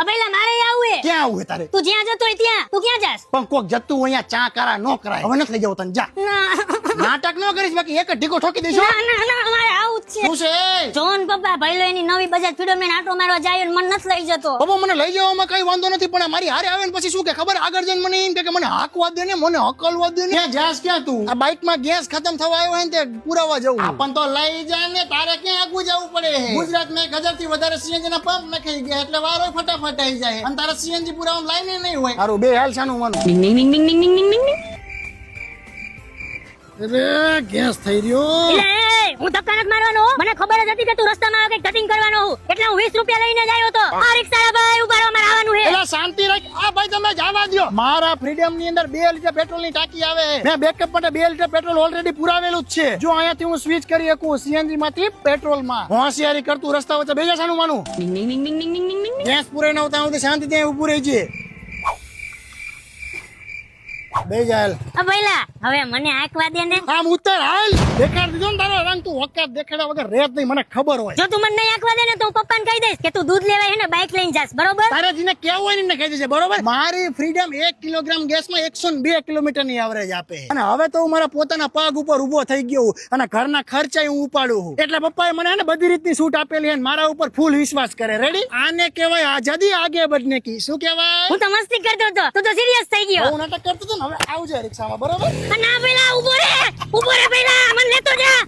અબેલા મારે આવું હે. ક્યાં આવું હે તારે? તું જ્યાં જતો હોય ત્યાં. તું ક્યાં જાસ? પણ કોક જતું હોય અહીંયા ચા કારા નો કરાય. હવે નથી લઈ જાવ તને જા. ના નાટક નો કરીશ બાકી એક જ ઢીકો ઠોકી દઈશું. ના મારે આવું જ છે. શું છે? જોન પપ્પા ભાઈલો એની નવી બજાર ફ્રીડમ લઈને આટો મારવા જાય ને મને નથી લઈ જતો. બાબા મને લઈ જવામાં કઈ વાંધો નથી પણ મારી હારે આવે ને પછી શું કે ખબર આગળ જઈને મને એમ કે મને હાકવા દે ને મને હકલવા દે ને. ક્યાં જાસ ક્યાં તું? આ બાઇક માં ગેસ ખતમ થવા આવ્યો હોય ને તે પુરાવા જવું. આપણ તો લઈ જાય ને તારે ક્યાં આગું જવું પડે. ગુજરાત માં 1000 થી વધારે સીએનજી ના પંપ નાખી ગયા એટલે વારો ફટાફટ આવી જાય અને તારે સીએનજી પુરાવા લાઈને નહીં હોય. હારું બે હાલ શાનું માનું. ડિંગ ડિંગ ડિંગ ડિંગ ડિંગ ડિંગ ડિંગ. અરે ગેસ થઈ રહ્યો. એટલે હું ધક્કા નથી મારવાનો. મને ખબર જ હતી કે તું રસ્તામાં આવે કઈ કટિંગ કરવાનો હું એટલે હું 20 રૂપિયા લઈને જ આવ્યો તો. આ રિક્ષાવાળા ભાઈ ઉભા રહો મારે આવવાનું હે. એલા શાંતિ રાખ. આ ભાઈ તમે જવા દ્યો. મારા ફ્રીડમ ની અંદર 2 લીટર પેટ્રોલ ની ટાંકી આવે. મેં બેકઅપ માટે 2 લીટર પેટ્રોલ ઓલરેડી પુરાવેલું જ છે. જો અહીંયાથી હું સ્વિચ કરી શકું સીએનજી માંથી પેટ્રોલ માં. હોશિયારી કરતું રસ્તા વચ્ચે બેજા શાનું માનું. ડિંગ ડિંગ ડિંગ ડિંગ ડિંગ ડિંગ ડિંગ. ગેસ પૂરે ન આવતા હું શાંતિ ત્યાં ઊભું રહી છે. બે જાલ. આ પહેલા હવે મને આંકવા દે ને. આમ ઉત્તર હાલ. દેખાડ દીધો ને તારો રંગ તું વખત દેખાડ્યા વગર રહેત નહીં મને ખબર હોય. જો તું મને નહીં આંકવા દે ને તો હું પપ્પાને કહી દઈશ કે તું દૂધ લેવા હે ને બાઇક લઈને જાસ બરોબર. તારે જીને કેવું હોય ને કહી દેજે બરોબર. મારી ફ્રીડમ 1 કિલોગ્રામ ગેસ માં 102 કિલોમીટર ની એવરેજ આપે. અને હવે તો હું મારા પોતાના પગ ઉપર ઉભો થઈ ગયો અને ઘરના ખર્ચાય હું ઉપાડું છું. એટલે પપ્પાએ મને ને બધી રીતની છૂટ આપેલી અને મારા ઉપર ફૂલ વિશ્વાસ કરે. રેડી? આને કહેવાય આઝાદી આગે બઢને કી. શું કહેવાય? હું તો મસ્તી કરતો હતો તું તો સિરિયસ થઈ ગયો. હું નાટક કરતો હતો ને હવે આવજે રિક્ષામાં બરોબર. ના પેલા ઉભો રે પહેલા મને લેતો જા.